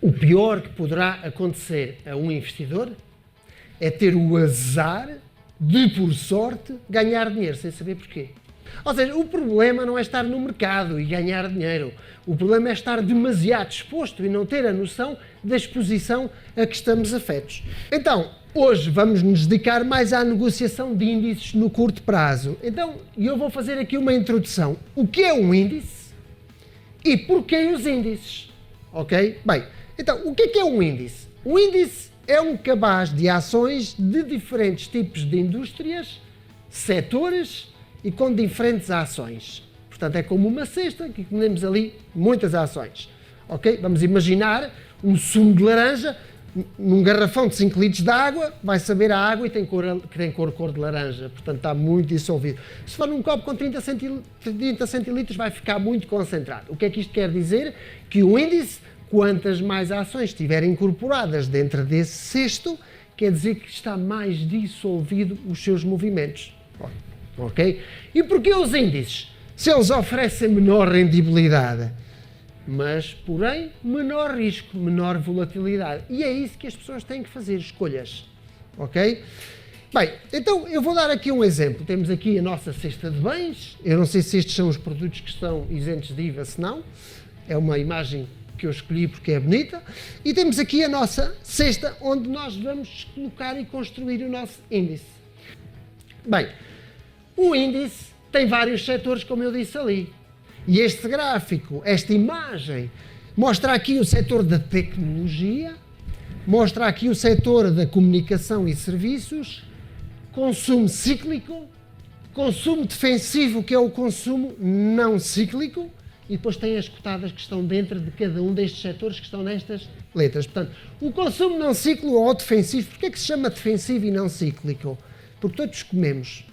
O pior que poderá acontecer a um investidor é ter o azar de, por sorte, ganhar dinheiro sem saber porquê. Ou seja, o problema não é estar no mercado e ganhar dinheiro. O problema é estar demasiado exposto e não ter a noção da exposição a que estamos afetos. Então, hoje vamos nos dedicar mais à negociação de índices no curto prazo. Então, eu vou fazer aqui uma introdução. O que é um índice e porquê os índices? Ok? Bem, então, o que é um índice? Um índice é um cabaz de ações de diferentes tipos de indústrias, setores e com diferentes ações. Portanto, é como uma cesta que temos ali muitas ações. Ok? Vamos imaginar um sumo de laranja num garrafão de 5 litros de água, vai saber a água e tem cor de laranja. Portanto, está muito dissolvido. Se for num copo com 30 centilitros, vai ficar muito concentrado. O que é que isto quer dizer? Que o índice, quantas mais ações estiverem incorporadas dentro desse cesto, quer dizer que está mais dissolvido os seus movimentos. Ok? E porquê os índices? Se eles oferecem menor rendibilidade, mas, porém, menor risco, menor volatilidade. E é isso que as pessoas têm que fazer, escolhas. Ok? Bem, então eu vou dar aqui um exemplo. Temos aqui a nossa cesta de bens. Eu não sei se estes são os produtos que estão isentos de IVA, se não. É uma imagem que eu escolhi porque é bonita. E temos aqui a nossa cesta, onde nós vamos colocar e construir o nosso índice. Bem, o índice tem vários setores, como eu disse ali. E este gráfico, esta imagem, mostra aqui o setor da tecnologia, mostra aqui o setor da comunicação e serviços, consumo cíclico, consumo defensivo, que é o consumo não cíclico, e depois tem as cotadas que estão dentro de cada um destes setores que estão nestas letras. Portanto, o consumo não cíclico ou defensivo, porquê é que se chama defensivo e não cíclico? Porque todos comemos.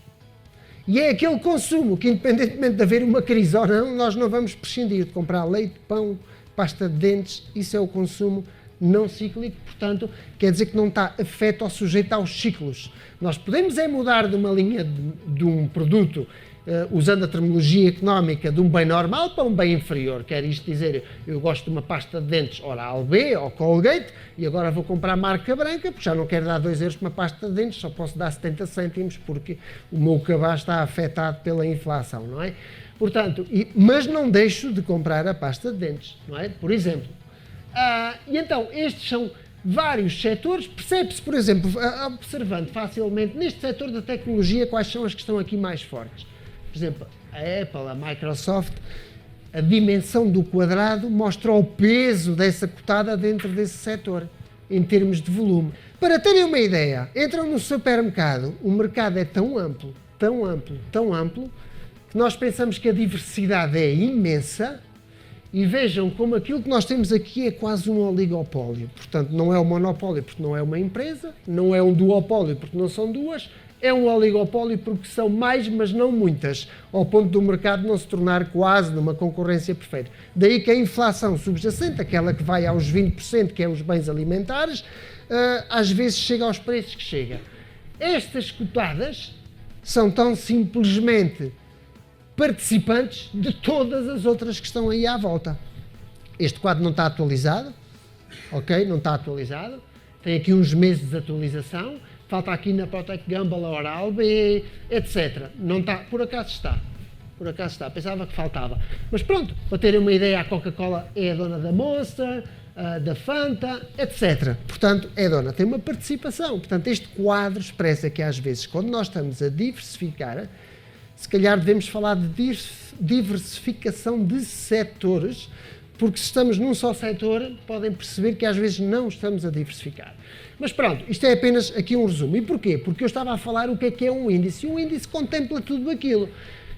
E é aquele consumo que, independentemente de haver uma crise ou não, nós não vamos prescindir de comprar leite, pão, pasta de dentes. Isso é o consumo não cíclico, portanto, quer dizer que não está afeto ou sujeito aos ciclos. Nós podemos mudar de uma linha de um produto, usando a terminologia económica, de um bem normal para um bem inferior. Quer isto dizer, eu gosto de uma pasta de dentes Oral-B ou Colgate e agora vou comprar marca branca, porque já não quero dar 2 euros para uma pasta de dentes, só posso dar 70 cêntimos porque o meu cabaz está afetado pela inflação, não é? Portanto, mas não deixo de comprar a pasta de dentes, não é? Por exemplo. E então, estes são vários setores. Percebe-se, por exemplo, observando facilmente neste setor da tecnologia, quais são as que estão aqui mais fortes. Por exemplo, a Apple, a Microsoft, a dimensão do quadrado mostra o peso dessa cotada dentro desse setor, em termos de volume. Para terem uma ideia, entram no supermercado, o mercado é tão amplo, tão amplo, tão amplo, que nós pensamos que a diversidade é imensa, e vejam como aquilo que nós temos aqui é quase um oligopólio. Portanto, não é um monopólio porque não é uma empresa, não é um duopólio porque não são duas, é um oligopólio porque são mais, mas não muitas, ao ponto do mercado não se tornar quase numa concorrência perfeita. Daí que a inflação subjacente, aquela que vai aos 20%, que é os bens alimentares, às vezes chega aos preços que chega. Estas cotadas são tão simplesmente participantes de todas as outras que estão aí à volta. Este quadro não está atualizado, ok? Não está atualizado. Tem aqui uns meses de atualização. Falta aqui na Protect Gamble a Oral-B, etc. Não está, por acaso está. Por acaso está. Pensava que faltava. Mas pronto, para terem uma ideia, a Coca-Cola é a dona da Monster, da Fanta, etc. Portanto, é dona. Tem uma participação. Portanto, este quadro expressa que às vezes, quando nós estamos a diversificar, se calhar devemos falar de diversificação de setores, porque se estamos num só setor, podem perceber que às vezes não estamos a diversificar. Mas pronto, isto é apenas aqui um resumo. E porquê? Porque eu estava a falar o que é um índice. E um índice contempla tudo aquilo.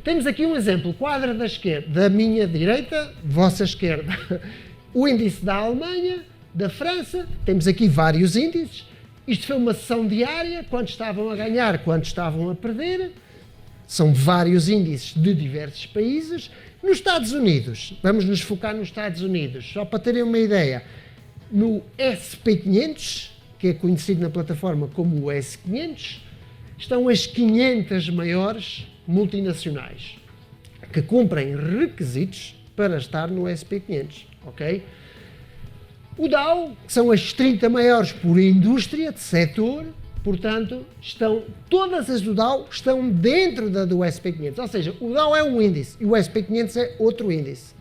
Temos aqui um exemplo, quadro da esquerda, da minha direita, vossa esquerda. O índice da Alemanha, da França, temos aqui vários índices. Isto foi uma sessão diária, quantos estavam a ganhar, quantos estavam a perder. São vários índices de diversos países. Nos Estados Unidos, vamos nos focar nos Estados Unidos, só para terem uma ideia, no SP500, que é conhecido na plataforma como o S500, estão as 500 maiores multinacionais que cumprem requisitos para estar no SP500, ok? O Dow, que são as 30 maiores por indústria de setor, portanto, todas as do Dow estão dentro do S&P 500. Ou seja, o Dow é um índice e o S&P 500 é outro índice.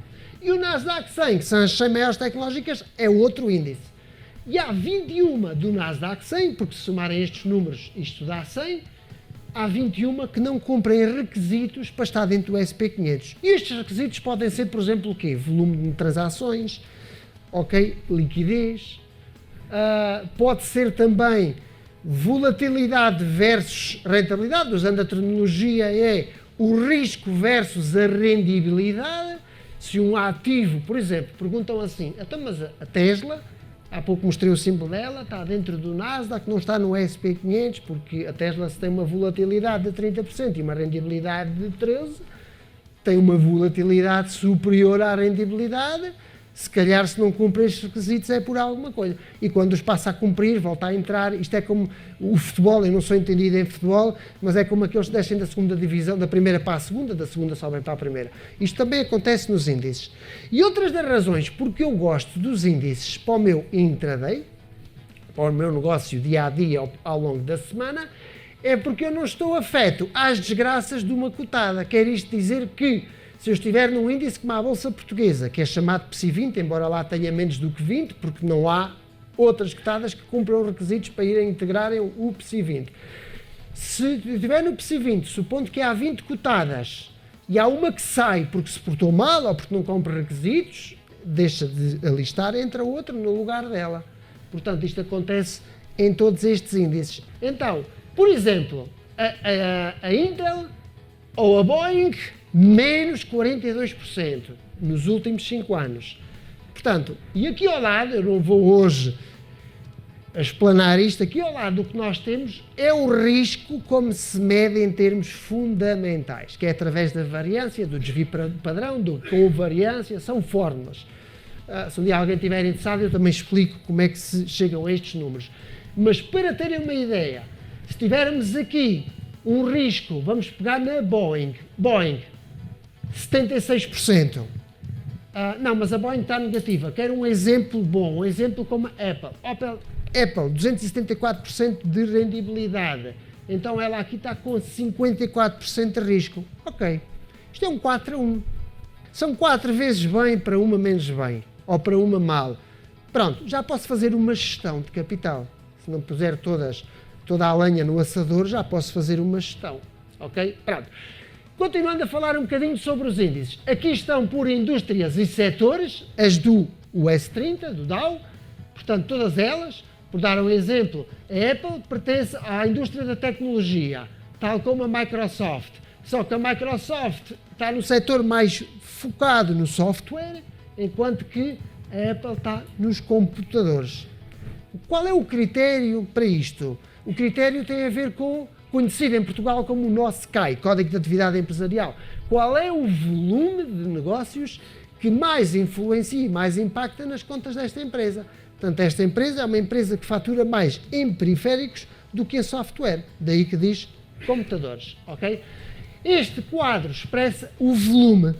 E o Nasdaq 100, que são as 100 maiores tecnológicas, é outro índice. E há 21 do Nasdaq 100, porque se somarem estes números, isto dá 100, há 21 que não cumprem requisitos para estar dentro do S&P 500. E estes requisitos podem ser, por exemplo, o quê? Volume de transações, ok? Liquidez, pode ser também volatilidade versus rentabilidade, usando a terminologia é o risco versus a rendibilidade. Se um ativo, por exemplo, perguntam assim, então, mas a Tesla, há pouco mostrei o símbolo dela, está dentro do Nasdaq, não está no S&P 500, porque a Tesla, se tem uma volatilidade de 30% e uma rendibilidade de 13%, tem uma volatilidade superior à rendibilidade. Se calhar, se não cumpre estes requisitos, é por alguma coisa. E quando os passa a cumprir, volta a entrar. Isto é como o futebol, eu não sou entendido em futebol, mas é como aqueles que descem da segunda divisão, da primeira para a segunda, da segunda sobem para a primeira. Isto também acontece nos índices. E outras das razões porque eu gosto dos índices para o meu intraday, para o meu negócio dia a dia ao longo da semana, é porque eu não estou afeto às desgraças de uma cotada. Quer isto dizer que, se eu estiver num índice como a Bolsa Portuguesa, que é chamado PSI 20, embora lá tenha menos do que 20, porque não há outras cotadas que cumpram os requisitos para irem integrarem o PSI 20. Se eu estiver no PSI 20, supondo que há 20 cotadas e há uma que sai porque se portou mal ou porque não cumpre requisitos, deixa de alistar, entra outra no lugar dela. Portanto, isto acontece em todos estes índices. Então, por exemplo, a Intel ou a Boeing, menos 42% nos últimos 5 anos. Portanto, e aqui ao lado, eu não vou hoje explanar isto, aqui ao lado do que nós temos é o risco como se mede em termos fundamentais, que é através da variância, do desvio padrão, do covariância, são fórmulas. Se um dia alguém estiver interessado, eu também explico como é que se chegam a estes números. Mas para terem uma ideia, se tivermos aqui um risco, vamos pegar na Boeing, 76%. Não, mas a Boeing está negativa. Quero um exemplo bom, um exemplo como a Apple, 274% de rendibilidade. Então ela aqui está com 54% de risco. Ok, isto é um 4-1. São 4 vezes bem para uma menos bem, ou para uma mal. Pronto, já posso fazer uma gestão de capital. Se não puser toda a lenha no assador, já posso fazer uma gestão. Ok? Pronto. Continuando a falar um bocadinho sobre os índices. Aqui estão por indústrias e setores, as do US30, do Dow, portanto todas elas. Por dar um exemplo, a Apple pertence à indústria da tecnologia, tal como a Microsoft. Só que a Microsoft está no setor mais focado no software, enquanto que a Apple está nos computadores. Qual é o critério para isto? O critério tem a ver com, conhecido em Portugal como o nosso CAI, Código de Atividade Empresarial. Qual é o volume de negócios que mais influencia e mais impacta nas contas desta empresa? Portanto, esta empresa é uma empresa que fatura mais em periféricos do que em software. Daí que diz computadores, ok? Este quadro expressa o volume.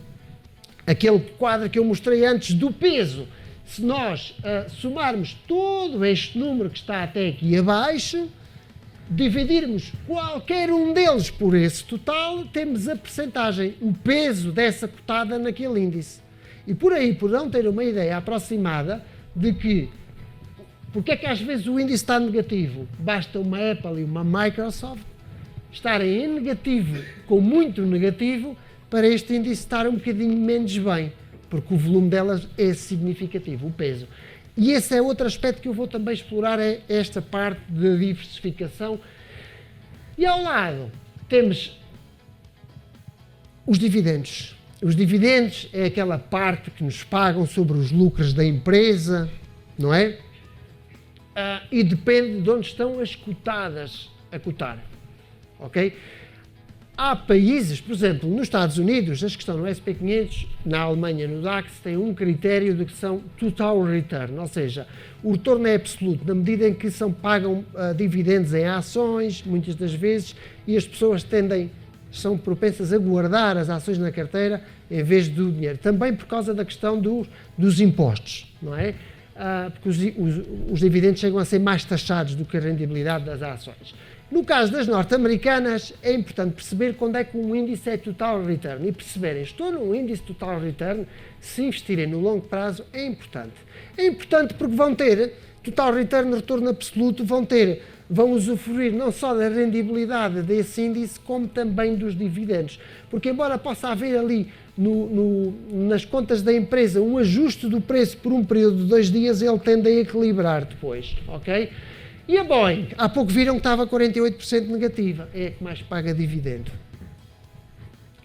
Aquele quadro que eu mostrei antes do peso. Se nós somarmos todo este número que está até aqui abaixo, dividirmos qualquer um deles por esse total, temos a percentagem, o peso dessa cotada naquele índice. E por aí poderão ter uma ideia aproximada de que, porque é que às vezes o índice está negativo? Basta uma Apple e uma Microsoft estarem em negativo, com muito negativo, para este índice estar um bocadinho menos bem, porque o volume delas é significativo, o peso. E esse é outro aspecto que eu vou também explorar, é esta parte de diversificação. E ao lado temos os dividendos. Os dividendos é aquela parte que nos pagam sobre os lucros da empresa, não é? E depende de onde estão as cotadas a cotar, ok? Há países, por exemplo, nos Estados Unidos, as que estão no S&P 500, na Alemanha, no DAX, têm um critério de que são total return, ou seja, o retorno é absoluto, na medida em que pagam dividendos em ações, muitas das vezes, e as pessoas são propensas a guardar as ações na carteira em vez do dinheiro. Também por causa da questão dos impostos, não é? porque os dividendos chegam a ser mais taxados do que a rendibilidade das ações. No caso das norte-americanas, é importante perceber quando é que um índice é total return e perceberem, estou num índice total return, se investirem no longo prazo é importante. É importante porque vão ter total return, retorno absoluto, vão usufruir não só da rendibilidade desse índice, como também dos dividendos. Porque embora possa haver ali nas contas da empresa um ajuste do preço por um período de 2 dias, ele tende a equilibrar depois, ok? E a Boeing, há pouco viram que estava 48% negativa, é a que mais paga dividendo.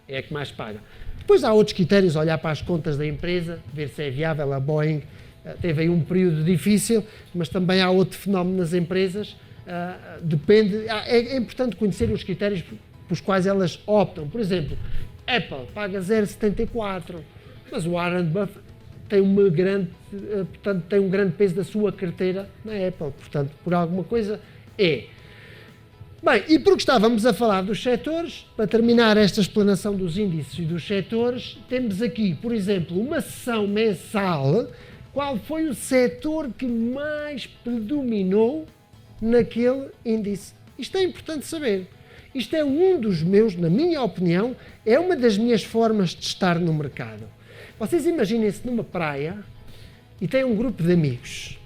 É a que mais paga. Depois há outros critérios, olhar para as contas da empresa, ver se é viável. A Boeing teve aí um período difícil, mas também há outro fenómeno nas empresas, depende, é importante conhecer os critérios pelos quais elas optam. Por exemplo, Apple paga 0,74, mas o Warren Buffett tem tem um grande peso da sua carteira na Apple, portanto, por alguma coisa é. Bem, e porque estávamos a falar dos setores, para terminar esta explanação dos índices e dos setores, temos aqui, por exemplo, uma sessão mensal, qual foi o setor que mais predominou naquele índice. Isto é importante saber. Isto é um dos meus, na minha opinião, é uma das minhas formas de estar no mercado. Vocês imaginem-se numa praia e têm um grupo de amigos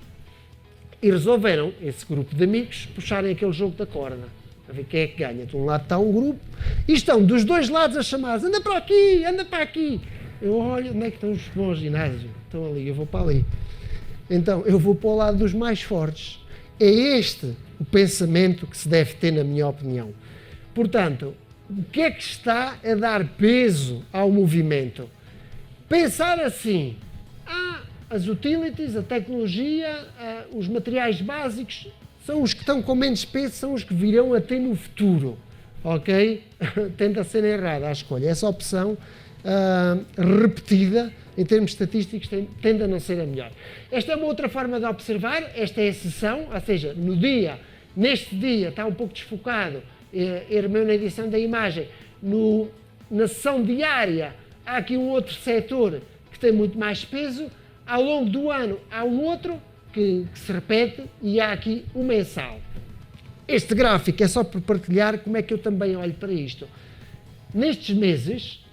e resolveram, esse grupo de amigos, puxarem aquele jogo da corda, a ver quem é que ganha. De um lado está um grupo e estão dos dois lados a chamar: anda para aqui, anda para aqui. Eu olho, onde é que estão os bons ginásios? Estão ali, eu vou para ali. Então, eu vou para o lado dos mais fortes. É este o pensamento que se deve ter, na minha opinião. Portanto, o que é que está a dar peso ao movimento? Pensar assim: as utilities, a tecnologia, os materiais básicos são os que estão com menos peso, são os que virão a ter no futuro, ok? Tende a ser errada a escolha. Essa opção repetida, em termos estatísticos, tende a não ser a melhor. Esta é uma outra forma de observar, esta é a sessão, ou seja, neste dia está um pouco desfocado, errei na edição da imagem, na sessão diária há aqui um outro setor que tem muito mais peso, ao longo do ano há um outro que se repete e há aqui o mensal. Este gráfico é só para partilhar como é que eu também olho para isto. Nestes meses,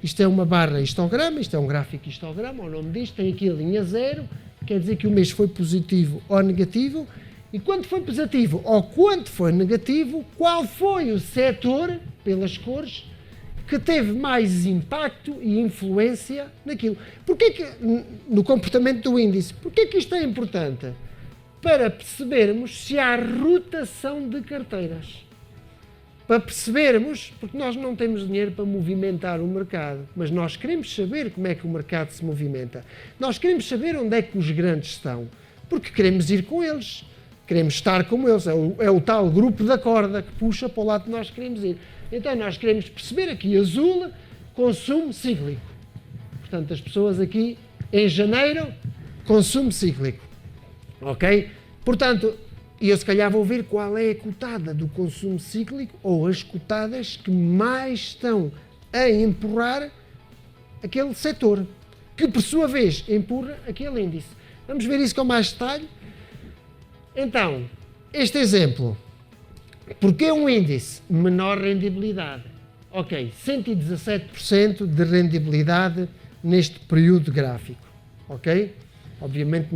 isto é uma barra histograma, isto é um gráfico histograma, o nome disto, tem aqui a linha 0, quer dizer que o mês foi positivo ou negativo, e quando foi positivo ou quando foi negativo, qual foi o setor, pelas cores, que teve mais impacto e influência naquilo. No comportamento do índice? Porquê que isto é importante? Para percebermos se há rotação de carteiras. Para percebermos, porque nós não temos dinheiro para movimentar o mercado, mas nós queremos saber como é que o mercado se movimenta. Nós queremos saber onde é que os grandes estão, porque queremos ir com eles, queremos estar como eles. É o tal grupo da corda que puxa para o lado que nós queremos ir. Então nós queremos perceber aqui, azul, consumo cíclico. Portanto, as pessoas aqui, em janeiro, consumo cíclico. Ok? Portanto, eu se calhar vou ver qual é a cotada do consumo cíclico ou as cotadas que mais estão a empurrar aquele setor, que por sua vez empurra aquele índice. Vamos ver isso com mais detalhe? Então, este exemplo. Porquê um índice? Menor rendibilidade. Ok, 117% de rendibilidade neste período gráfico. Ok? Obviamente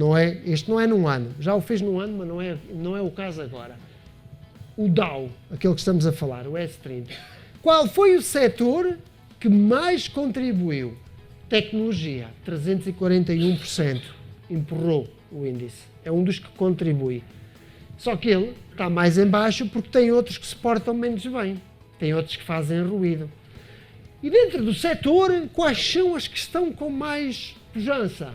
este não é num ano. Já o fez num ano, mas não é o caso agora. O Dow, aquele que estamos a falar, o S30. Qual foi o setor que mais contribuiu? Tecnologia, 341%. Empurrou o índice. É um dos que contribui. Só que ele está mais em baixo porque tem outros que se portam menos bem. Tem outros que fazem ruído. E dentro do setor, quais são as que estão com mais pujança?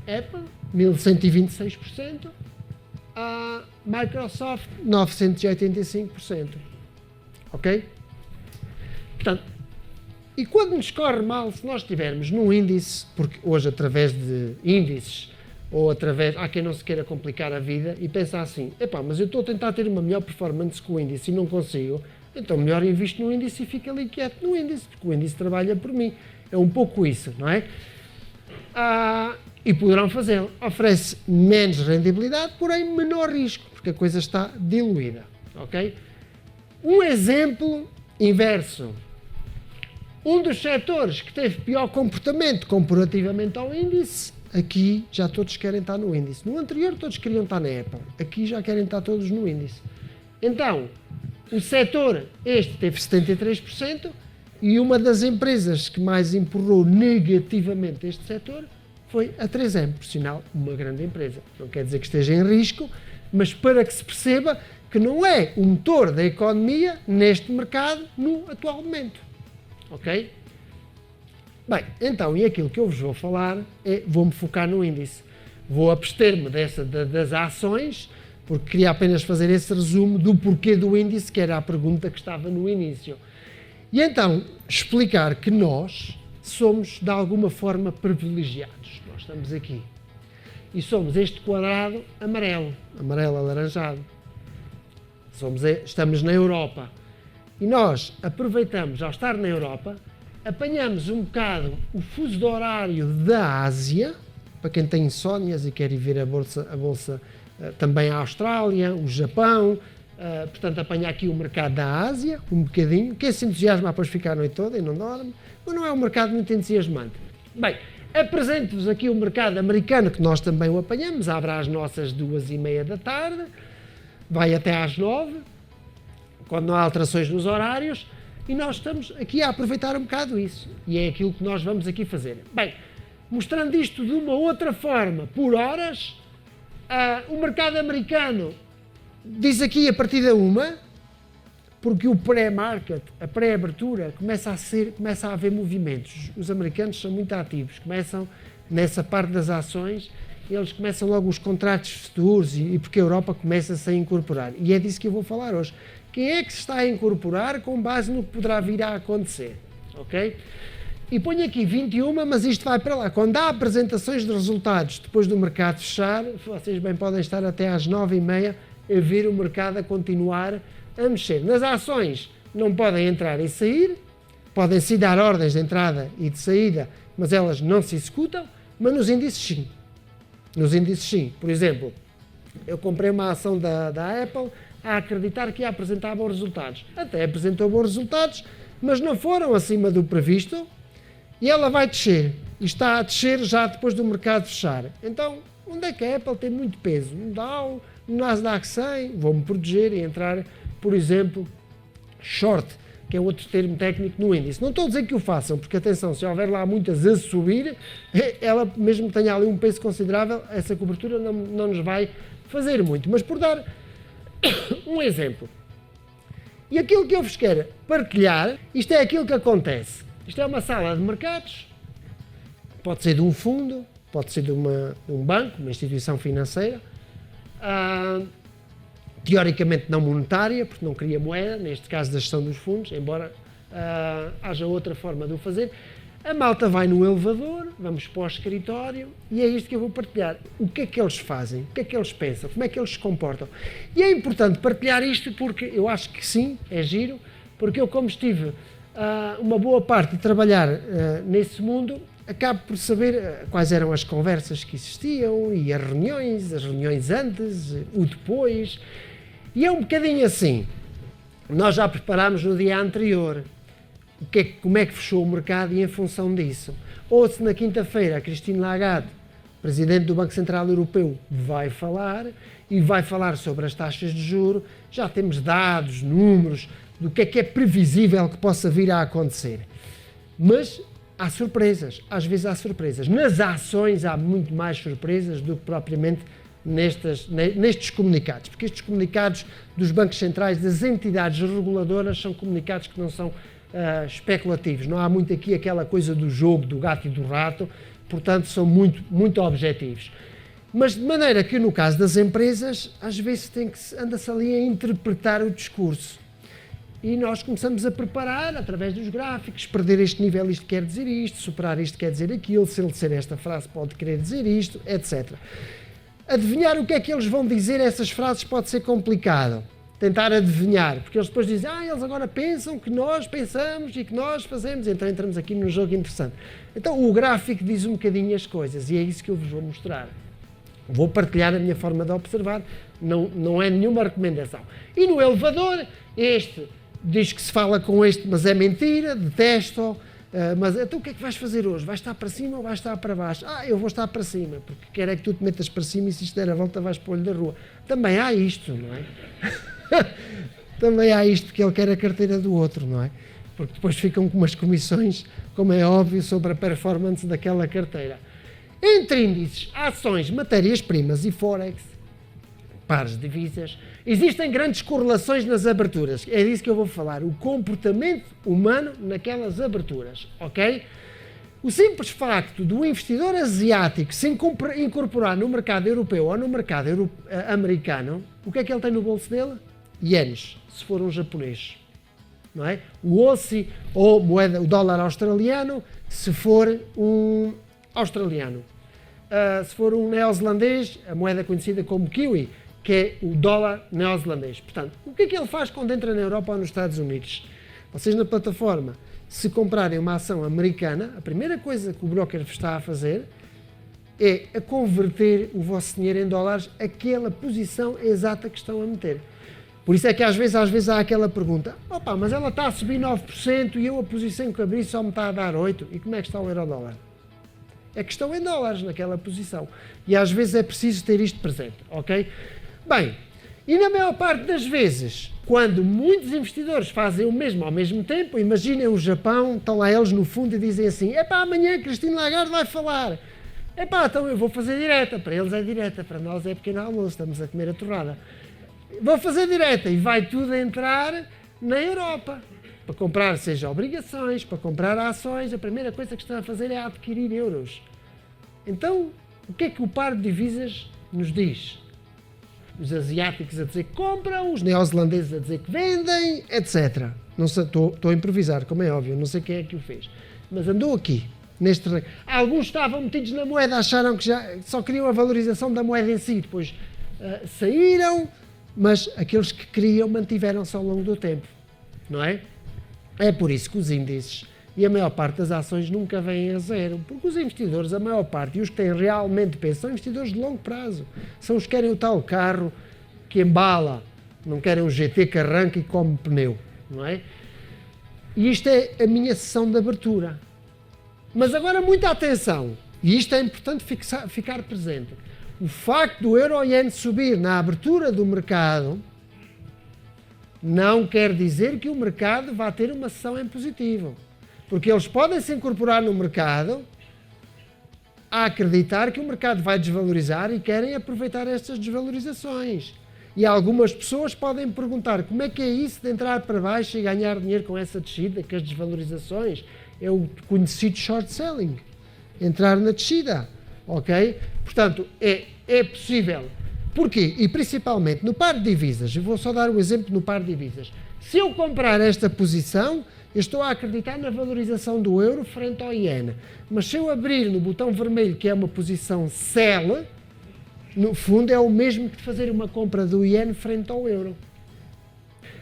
Apple, 1126%. A Microsoft, 985%. Ok? Portanto, e quando nos corre mal, se nós estivermos num índice, porque hoje através de índices, ou há quem não se queira complicar a vida e pensa assim: mas eu estou a tentar ter uma melhor performance com o índice e não consigo, então melhor invisto no índice e fico ali quieto no índice, porque o índice trabalha por mim. É um pouco isso, não é? e poderão fazê-lo. Oferece menos rendibilidade, porém menor risco, porque a coisa está diluída. Okay? Um exemplo inverso. Um dos setores que teve pior comportamento comparativamente ao índice, aqui já todos querem estar no índice. No anterior todos queriam estar na Apple, aqui já querem estar todos no índice. Então, o setor, este teve 73%, e uma das empresas que mais empurrou negativamente este setor foi a 3M, por sinal, uma grande empresa. Não quer dizer que esteja em risco, mas para que se perceba que não é o motor da economia neste mercado no atual momento. Ok? Bem, então, e aquilo que eu vos vou falar é, vou-me focar no índice. Vou abster-me das ações, porque queria apenas fazer esse resumo do porquê do índice, que era a pergunta que estava no início. E então, explicar que nós somos, de alguma forma, privilegiados. Nós estamos aqui. E somos este quadrado amarelo alaranjado. Estamos na Europa. E nós aproveitamos, ao estar na Europa, apanhamos um bocado o fuso horário da Ásia, para quem tem insónias e quer ir ver a bolsa também a Austrália, o Japão, portanto apanha aqui o mercado da Ásia, um bocadinho, quem se entusiasma depois fica a noite toda e não dorme, mas não é um mercado muito entusiasmante. Bem, apresento-vos aqui o mercado americano, que nós também o apanhamos, abre às nossas 2h30 da tarde, vai até às 9, quando não há alterações nos horários, e nós estamos aqui a aproveitar um bocado isso, e é aquilo que nós vamos aqui fazer. Bem, mostrando isto de uma outra forma, por horas, o mercado americano diz aqui a partir da 1, porque o pré-market, a pré-abertura, começa a haver movimentos. Os americanos são muito ativos, começam nessa parte das ações, eles começam logo os contratos futuros e porque a Europa começa-se a incorporar. E é disso que eu vou falar hoje. Quem é que se está a incorporar com base no que poderá vir a acontecer? Ok? E ponho aqui 21, mas isto vai para lá. Quando há apresentações de resultados depois do mercado fechar, vocês bem podem estar até às 9h30 a ver o mercado a continuar a mexer. Nas ações não podem entrar e sair, podem-se dar ordens de entrada e de saída, mas elas não se executam, mas nos índices sim. Nos índices sim. Por exemplo, eu comprei uma ação da Apple a acreditar que ia apresentar bons resultados. Até apresentou bons resultados, mas não foram acima do previsto e ela vai descer. E está a descer já depois do mercado fechar. Então, onde é que a Apple tem muito peso? No Dow, no Nasdaq 100, vou-me proteger e entrar, por exemplo, short, que é outro termo técnico no índice. Não estou a dizer que o façam, porque atenção, se houver lá muitas a subir, ela mesmo que tenha ali um peso considerável, essa cobertura não nos vai fazer muito. Mas por dar um exemplo. E aquilo que eu vos quero partilhar, isto é aquilo que acontece. Isto é uma sala de mercados, pode ser de um fundo, pode ser de um banco, uma instituição financeira, teoricamente não monetária, porque não cria moeda, neste caso da gestão dos fundos, embora haja outra forma de o fazer. A malta vai no elevador, vamos para o escritório e é isto que eu vou partilhar. O que é que eles fazem? O que é que eles pensam? Como é que eles se comportam? E é importante partilhar isto porque eu acho que sim, é giro, porque eu como estive uma boa parte de trabalhar nesse mundo, acabo por saber quais eram as conversas que existiam e as reuniões antes, o depois. E é um bocadinho assim. Nós já preparámos no dia anterior como é que fechou o mercado e em função disso. Ou se na quinta-feira a Christine Lagarde, Presidente do Banco Central Europeu, vai falar e vai falar sobre as taxas de juros, já temos dados, números, do que é previsível que possa vir a acontecer. Mas há surpresas, às vezes há surpresas. Nas ações há muito mais surpresas do que propriamente nestes comunicados, porque estes comunicados dos bancos centrais, das entidades reguladoras, são comunicados que não são especulativos. Não há muito aqui aquela coisa do jogo, do gato e do rato, portanto são muito objetivos. Mas de maneira que no caso das empresas, às vezes anda-se ali a interpretar o discurso. E nós começamos a preparar, através dos gráficos, perder este nível, isto quer dizer isto, superar isto quer dizer aquilo, se ele disser esta frase pode querer dizer isto, etc. Adivinhar o que é que eles vão dizer, essas frases pode ser complicado. tentar adivinhar, porque eles depois dizem, eles agora pensam que nós pensamos e que nós fazemos, então entramos aqui num jogo interessante. Então o gráfico diz um bocadinho as coisas e é isso que eu vos vou mostrar. Vou partilhar a minha forma de observar, não é nenhuma recomendação. E no elevador, este diz que se fala com este, mas é mentira, detesto. Mas então o que é que vais fazer hoje? Vais estar para cima ou vais estar para baixo? Eu vou estar para cima, porque quero é que tu te metas para cima e se isto der a volta vais para o olho da rua. Também há isto, não é? Também há isto que ele quer a carteira do outro, não é? Porque depois ficam com umas comissões, como é óbvio, sobre a performance daquela carteira. Entre índices, ações, matérias-primas e forex, pares de divisas, existem grandes correlações nas aberturas. É disso que eu vou falar. O comportamento humano naquelas aberturas, ok? O simples facto do investidor asiático se incorporar no mercado europeu ou no mercado americano, o que é que ele tem no bolso dele? Ienes, se for um japonês. Não é? O OSI, ou moeda, o dólar australiano, se for um australiano. Se for um neozelandês, a moeda conhecida como kiwi, que é o dólar neozelandês. Portanto, o que é que ele faz quando entra na Europa ou nos Estados Unidos? Vocês na plataforma, se comprarem uma ação americana, a primeira coisa que o broker está a fazer é a converter o vosso dinheiro em dólares, aquela posição exata que estão a meter. Por isso é que às vezes há aquela pergunta, mas ela está a subir 9% e eu a posição que abri só me está a dar 8%, e como é que está o euro-dólar? É que estão em dólares naquela posição. E às vezes é preciso ter isto presente, ok? Bem, e na maior parte das vezes, quando muitos investidores fazem o mesmo ao mesmo tempo, imaginem o Japão, estão lá eles no fundo e dizem assim, amanhã Christine Lagarde vai falar. Então eu vou fazer direta. Para eles é direta, para nós é pequeno almoço, estamos a comer a torrada. Vou fazer direta e vai tudo entrar na Europa. Para comprar, seja obrigações, para comprar ações, a primeira coisa que estão a fazer é adquirir euros. Então, o que é que o par de divisas nos diz? Os asiáticos a dizer que compram, os neozelandeses a dizer que vendem, etc. Não sei, estou a improvisar, como é óbvio, não sei quem é que o fez. Mas andou aqui, neste terreno. Alguns estavam metidos na moeda, acharam que já só queriam a valorização da moeda em si, depois saíram, mas aqueles que queriam mantiveram-se ao longo do tempo, não é? É por isso que os índices e a maior parte das ações nunca vêm a zero, porque os investidores, a maior parte, e os que têm realmente peso, são investidores de longo prazo. São os que querem o tal carro que embala, não querem um GT que arranca e come pneu, não é? E isto é a minha sessão de abertura. Mas agora muita atenção, e isto é importante ficar presente. O facto do euro-yen subir na abertura do mercado não quer dizer que o mercado vá ter uma sessão em positivo. Porque eles podem se incorporar no mercado a acreditar que o mercado vai desvalorizar e querem aproveitar estas desvalorizações. E algumas pessoas podem perguntar como é que é isso de entrar para baixo e ganhar dinheiro com essa descida, com as desvalorizações? É o conhecido short selling. Entrar na descida. Ok? Portanto, é possível. Porquê? E principalmente no par de divisas. Eu vou só dar o exemplo no par de divisas. Se eu comprar esta posição, eu estou a acreditar na valorização do euro frente ao iene. Mas se eu abrir no botão vermelho, que é uma posição sell, no fundo é o mesmo que fazer uma compra do iene frente ao euro.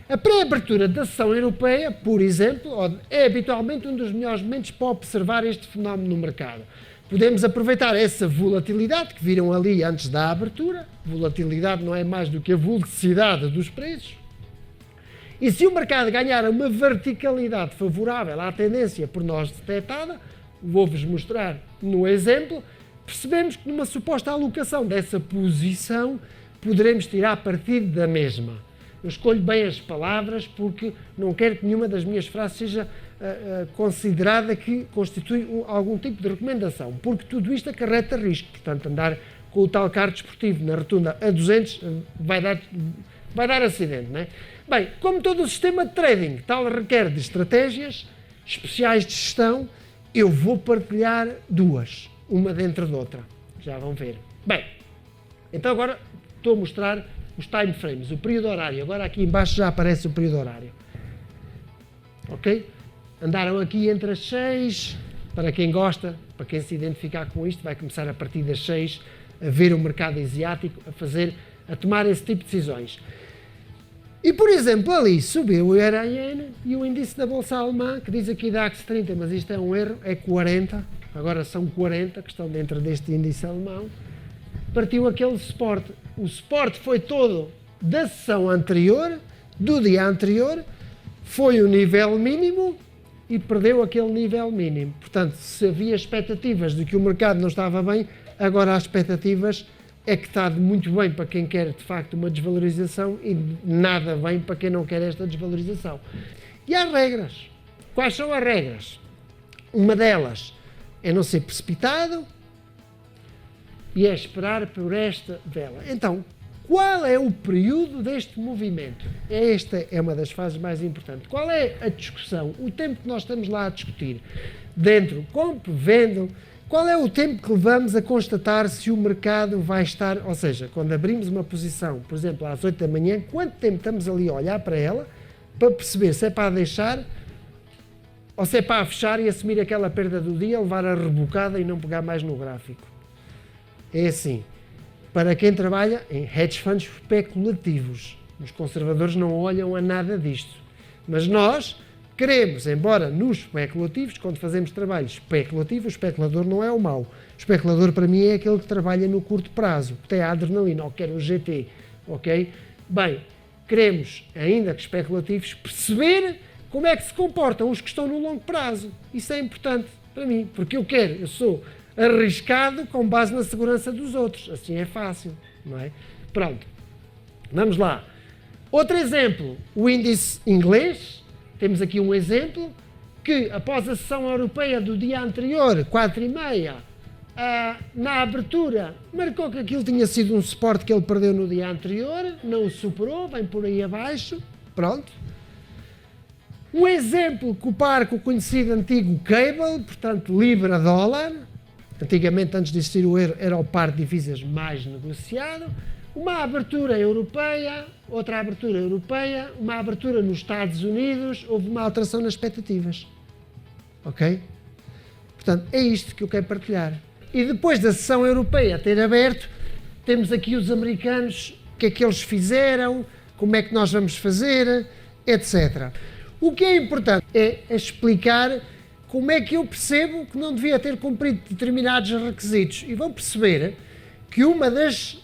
A pré-abertura da sessão europeia, por exemplo, é habitualmente um dos melhores momentos para observar este fenómeno no mercado. Podemos aproveitar essa volatilidade que viram ali antes da abertura. Volatilidade não é mais do que a velocidade dos preços. E se o mercado ganhar uma verticalidade favorável à tendência por nós detectada, vou-vos mostrar no exemplo, percebemos que numa suposta alocação dessa posição poderemos tirar partido da mesma. Eu escolho bem as palavras porque não quero que nenhuma das minhas frases seja considerada que constitui algum tipo de recomendação, porque tudo isto acarreta risco. Portanto, andar com o tal carro desportivo na rotunda a 200 vai dar acidente, não é? Bem, como todo o sistema de trading tal requer de estratégias especiais de gestão, eu vou partilhar duas, uma dentro de outra. Já vão ver. Bem, então agora estou a mostrar os time frames, o período horário. Agora aqui embaixo já aparece o período horário. Ok? Andaram aqui entre as 6, para quem gosta, para quem se identificar com isto, vai começar a partir das 6 a ver o mercado asiático, a tomar esse tipo de decisões. E, por exemplo, ali subiu o Euro-Yen e o índice da Bolsa Alemã, que diz aqui DAX 30, mas isto é um erro, é 40, agora são 40 que estão dentro deste índice alemão, partiu aquele suporte. O suporte foi todo da sessão anterior, do dia anterior, foi o nível mínimo e perdeu aquele nível mínimo. Portanto, se havia expectativas de que o mercado não estava bem, agora as expectativas é que está muito bem para quem quer de facto uma desvalorização e nada bem para quem não quer esta desvalorização. E há regras. Quais são as regras? Uma delas é não ser precipitado e é esperar por esta vela. Então, qual é o período deste movimento? Esta é uma das fases mais importantes. Qual é a discussão? O tempo que nós estamos lá a discutir? Dentro, compro, vendo. Qual é o tempo que levamos a constatar se o mercado vai estar, ou seja, quando abrimos uma posição, por exemplo, às 8 da manhã, quanto tempo estamos ali a olhar para ela para perceber se é para a deixar ou se é para a fechar e assumir aquela perda do dia, levar a rebocada e não pegar mais no gráfico? É assim, para quem trabalha em hedge funds especulativos, os conservadores não olham a nada disto, mas nós queremos, embora nos especulativos, quando fazemos trabalho especulativo, o especulador não é o mau. O especulador, para mim, é aquele que trabalha no curto prazo, que tem a adrenalina, ou quer o GT, ok? Bem, queremos, ainda que especulativos, perceber como é que se comportam os que estão no longo prazo. Isso é importante para mim, porque eu sou arriscado com base na segurança dos outros. Assim é fácil, não é? Pronto, vamos lá. Outro exemplo, o índice inglês. Temos aqui um exemplo que, após a sessão europeia do dia anterior, 4h30, na abertura, marcou que aquilo tinha sido um suporte que ele perdeu no dia anterior, não o superou, vem por aí abaixo, pronto. Um exemplo com o conhecido antigo cable, portanto, libra-dólar. Antigamente, antes de existir o euro, era o par de divisas mais negociado. Uma abertura europeia, outra abertura europeia, uma abertura nos Estados Unidos, houve uma alteração nas expectativas. Ok? Portanto, é isto que eu quero partilhar. E depois da sessão europeia ter aberto, temos aqui os americanos, o que é que eles fizeram, como é que nós vamos fazer, etc. O que é importante é explicar como é que eu percebo que não devia ter cumprido determinados requisitos. E vão perceber que uma das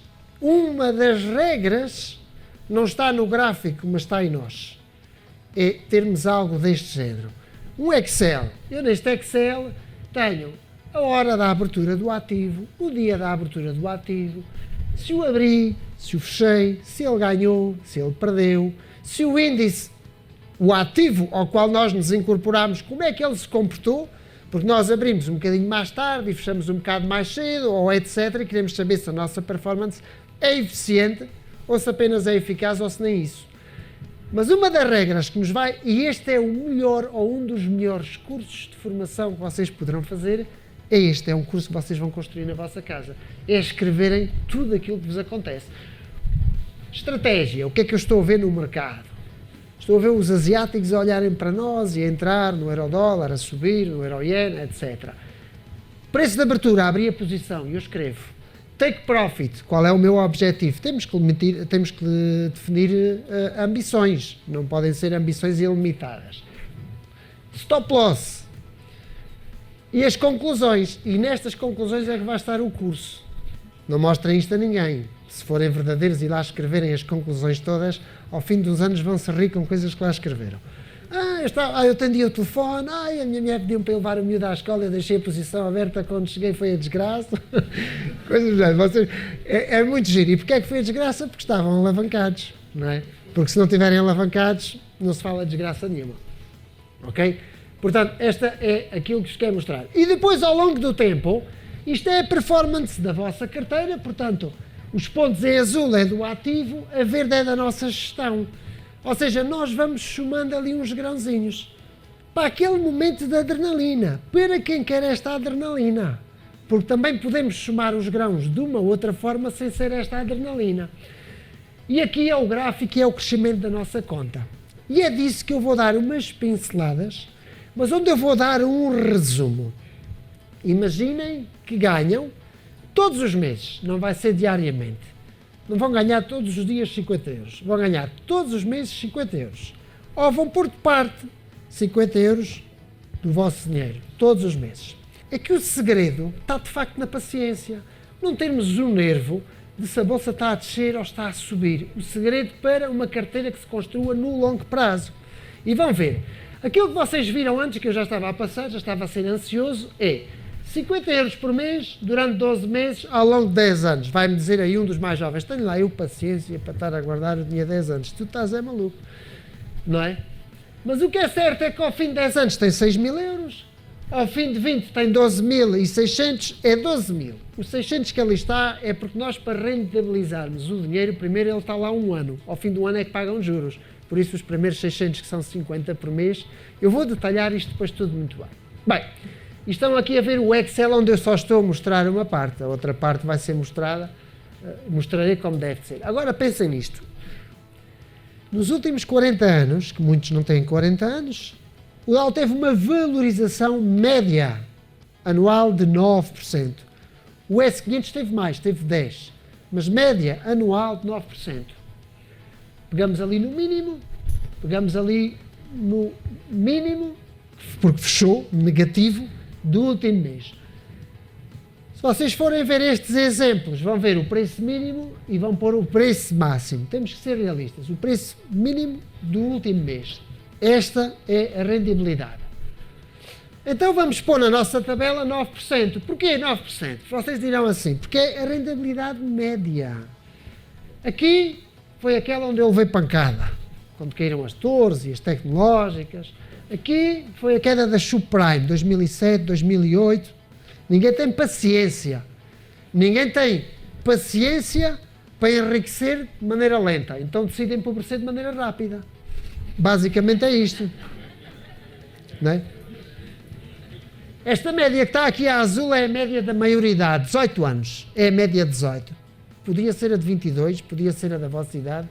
regras não está no gráfico, mas está em nós. É termos algo deste género. Um Excel. Eu neste Excel tenho a hora da abertura do ativo, o dia da abertura do ativo, se o abri, se o fechei, se ele ganhou, se ele perdeu, se o índice, o ativo ao qual nós nos incorporamos, como é que ele se comportou, porque nós abrimos um bocadinho mais tarde e fechamos um bocado mais cedo, ou etc, e queremos saber se a nossa performance é eficiente, ou se apenas é eficaz, ou se nem isso. Mas uma das regras que nos vai, e este é o melhor, ou um dos melhores cursos de formação que vocês poderão fazer, é este, é um curso que vocês vão construir na vossa casa. É escreverem tudo aquilo que vos acontece. Estratégia, o que é que eu estou a ver no mercado? Estou a ver os asiáticos a olharem para nós e a entrar no euro-dólar, a subir, no euro-yen, etc. Preço de abertura, abrir a posição, e eu escrevo. Take profit, qual é o meu objetivo? Temos que definir ambições, não podem ser ambições ilimitadas. Stop loss. E as conclusões, e nestas conclusões é que vai estar o curso. Não mostrem isto a ninguém. Se forem verdadeiros e lá escreverem as conclusões todas, ao fim dos anos vão se rir com coisas que lá escreveram. Eu atendi o telefone, a minha mulher pediu para eu levar o miúdo à escola, eu deixei a posição aberta, quando cheguei foi a desgraça. Coisas do é muito giro. E porquê é que foi a desgraça? Porque estavam alavancados, não é? Porque se não estiverem alavancados, não se fala de desgraça nenhuma. Ok? Portanto, esta é aquilo que vos quero mostrar. E depois, ao longo do tempo, isto é a performance da vossa carteira, portanto, os pontos em azul é do ativo, a verde é da nossa gestão. Ou seja, nós vamos somando ali uns grãozinhos para aquele momento de adrenalina, para quem quer esta adrenalina. Porque também podemos somar os grãos de uma ou outra forma sem ser esta adrenalina. E aqui é o gráfico e é o crescimento da nossa conta. E é disso que eu vou dar umas pinceladas, mas onde eu vou dar um resumo. Imaginem que ganham todos os meses, não vai ser diariamente. não vão ganhar todos os dias 50 euros. Vão ganhar todos os meses 50 euros. Ou vão pôr de parte 50 euros do vosso dinheiro, todos os meses. É que o segredo está de facto na paciência. Não termos o nervo de se a bolsa está a descer ou está a subir. O segredo para uma carteira que se construa no longo prazo. E vão ver, aquilo que vocês viram antes, que eu já estava a passar, já estava a ser ansioso, é 50 euros por mês, durante 12 meses, ao longo de 10 anos. Vai-me dizer aí um dos mais jovens, tenho lá eu paciência para estar a guardar o dinheiro 10 anos. Tu estás maluco, não é? Mas o que é certo é que ao fim de 10 anos tem 6 mil euros, ao fim de 20 tem 12.600, é 12 mil. Os 600 que ali está é porque nós, para rentabilizarmos o dinheiro, primeiro ele está lá um ano, ao fim do ano é que pagam juros. Por isso os primeiros 600, que são 50 por mês, eu vou detalhar isto depois tudo muito bem. Bem, estão aqui a ver o Excel onde eu só estou a mostrar uma parte, a outra parte vai ser mostrada, mostrarei como deve ser. Agora pensem nisto. Nos últimos 40 anos, que muitos não têm 40 anos, o Dow teve uma valorização média anual de 9%. O S500 teve mais, teve 10%, mas média anual de 9%. Pegamos ali no mínimo, porque fechou negativo do último mês. Se vocês forem ver estes exemplos, vão ver o preço mínimo e vão pôr o preço máximo. Temos que ser realistas. O preço mínimo do último mês. Esta é a rendibilidade. Então vamos pôr na nossa tabela 9%. Porquê 9%? Vocês dirão assim, porque é a rentabilidade média. Aqui foi aquela onde eu levei pancada, quando caíram as torres e as tecnológicas. Aqui foi a queda da subprime, 2007, 2008. Ninguém tem paciência. Ninguém tem paciência para enriquecer de maneira lenta. Então decidem empobrecer de maneira rápida. Basicamente é isto. Não é? Esta média que está aqui a azul é a média da maioridade, 18 anos. É a média de 18. Podia ser a de 22, podia ser a da vossa idade,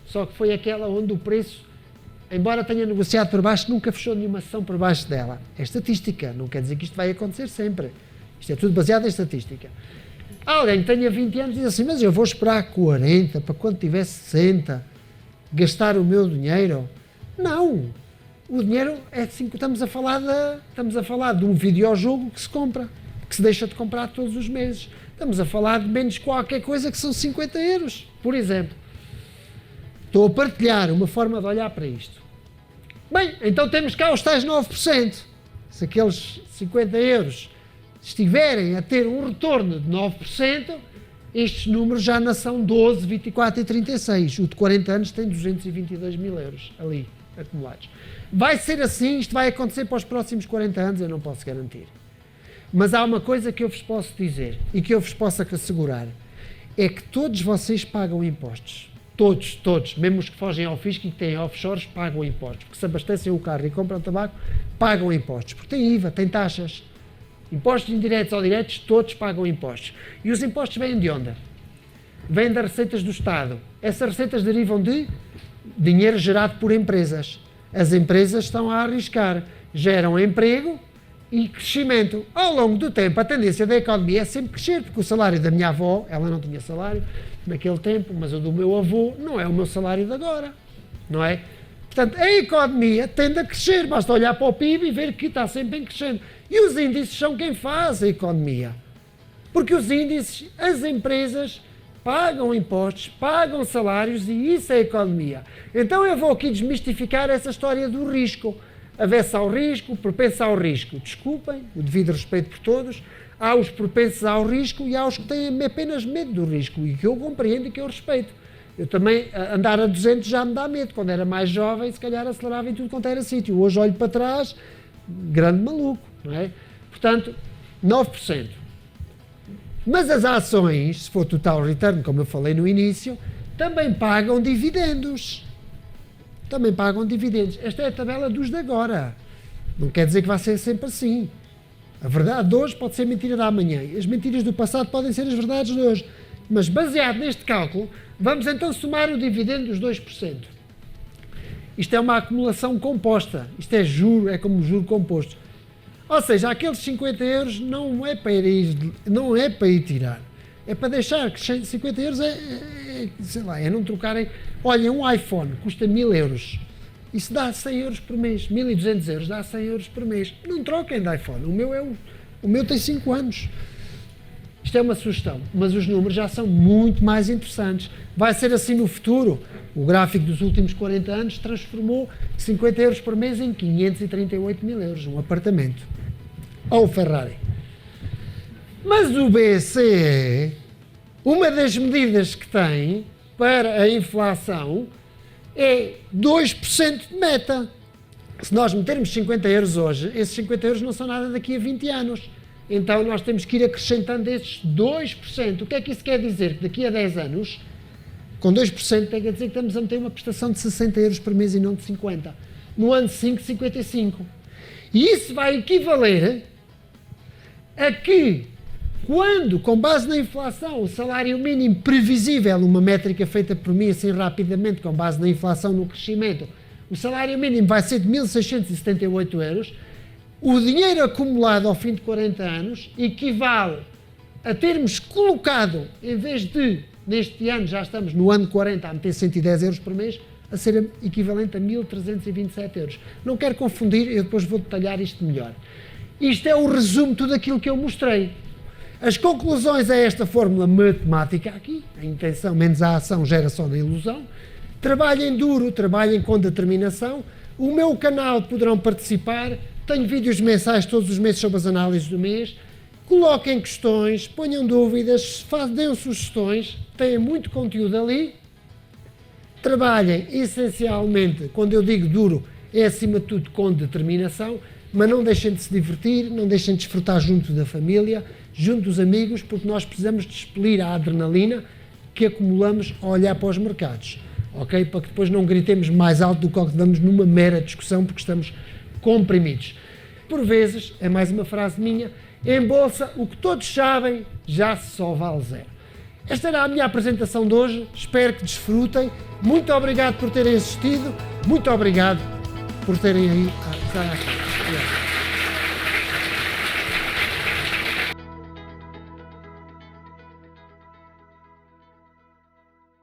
só que foi aquela onde o preço, embora tenha negociado por baixo, nunca fechou nenhuma ação por baixo dela. É estatística, não quer dizer que isto vai acontecer sempre. Isto é tudo baseado em estatística. Alguém que tenha 20 anos diz assim, mas eu vou esperar 40, para quando tiver 60, gastar o meu dinheiro. Não! O dinheiro é assim, estamos a falar de um videojogo que se compra, que se deixa de comprar todos os meses. Estamos a falar de menos qualquer coisa que são 50 euros, por exemplo. Estou a partilhar uma forma de olhar para isto. Bem, então temos cá os tais 9%. Se aqueles 50 euros estiverem a ter um retorno de 9%, estes números já não são 12, 24 e 36. O de 40 anos tem 222 mil euros ali, acumulados. Vai ser assim, isto vai acontecer para os próximos 40 anos, eu não posso garantir. Mas há uma coisa que eu vos posso dizer e que eu vos posso assegurar, é que todos vocês pagam impostos. Todos, mesmo os que fogem ao fisco e que têm offshores, pagam impostos. Porque se abastecem o carro e compram tabaco, pagam impostos. Porque tem IVA, tem taxas. Impostos indiretos ou diretos, todos pagam impostos. E os impostos vêm de onde? Vêm das receitas do Estado. Essas receitas derivam de dinheiro gerado por empresas. As empresas estão a arriscar, geram emprego e crescimento. Ao longo do tempo, a tendência da economia é sempre crescer, porque o salário da minha avó, ela não tinha salário naquele tempo, mas o do meu avô não é o meu salário de agora, não é? Portanto, a economia tende a crescer, basta olhar para o PIB e ver que está sempre em crescendo. E os índices são quem faz a economia. Porque os índices, as empresas pagam impostos, pagam salários e isso é a economia. Então eu vou aqui desmistificar essa história do risco. Avessa ao risco, propensa ao risco. Desculpem, o devido respeito por todos. Há os propensos ao risco e há os que têm apenas medo do risco e que eu compreendo e que eu respeito. Eu também, andar a 200 já me dá medo. Quando era mais jovem, se calhar acelerava em tudo quanto era sítio. Hoje olho para trás, grande maluco, não é? Portanto, 9%. Mas as ações, se for total return, como eu falei no início, também pagam dividendos. Também pagam dividendos. Esta é a tabela dos de agora. Não quer dizer que vai ser sempre assim. A verdade de hoje pode ser mentira da amanhã. As mentiras do passado podem ser as verdades de hoje. Mas baseado neste cálculo, vamos então somar o dividendo dos 2%. Isto é uma acumulação composta. Isto é juro, é como juro composto. Ou seja, aqueles 50 euros não é para ir tirar. É para deixar que 50 euros sei lá, é não trocarem. Olha, um iPhone custa 1000 euros. Isso dá 100 euros por mês. 1200 euros dá 100 euros por mês. Não troquem de iPhone. O meu tem 5 anos. Isto é uma sugestão, mas os números já são muito mais interessantes. Vai ser assim no futuro. O gráfico dos últimos 40 anos transformou 50 euros por mês em 538 mil euros, um apartamento. Ou Ferrari. Mas o BCE, uma das medidas que tem para a inflação é 2% de meta. Se nós metermos 50 euros hoje, esses 50 euros não são nada daqui a 20 anos. Então nós temos que ir acrescentando esses 2%. O que é que isso quer dizer? Que daqui a 10 anos, com 2%, quer dizer que estamos a meter uma prestação de 60 euros por mês e não de 50. No ano 5, 55. E isso vai equivaler a que, quando, com base na inflação, o salário mínimo previsível, uma métrica feita por mim assim rapidamente, com base na inflação no crescimento, o salário mínimo vai ser de 1.678 euros, o dinheiro acumulado ao fim de 40 anos equivale a termos colocado, em vez de, neste ano, já estamos no ano 40, a meter 110 euros por mês, a ser equivalente a 1.327 euros. Não quero confundir, eu depois vou detalhar isto melhor. Isto é o resumo de tudo aquilo que eu mostrei. As conclusões a esta fórmula matemática aqui, a intenção menos a ação gera só na ilusão. Trabalhem duro, trabalhem com determinação. O meu canal poderão participar. Tenho vídeos mensais todos os meses sobre as análises do mês. Coloquem questões, ponham dúvidas, deem sugestões. Têm muito conteúdo ali. Trabalhem essencialmente, quando eu digo duro, é acima de tudo com determinação, mas não deixem de se divertir, não deixem de desfrutar junto da família, junto dos amigos, porque nós precisamos de expelir a adrenalina que acumulamos a olhar para os mercados, ok? Para que depois não gritemos mais alto do que o que damos numa mera discussão, porque estamos comprimidos. Por vezes, é mais uma frase minha, em bolsa, o que todos sabem já só vale zero. Esta era a minha apresentação de hoje, espero que desfrutem. Muito obrigado por terem assistido, muito obrigado por terem aí.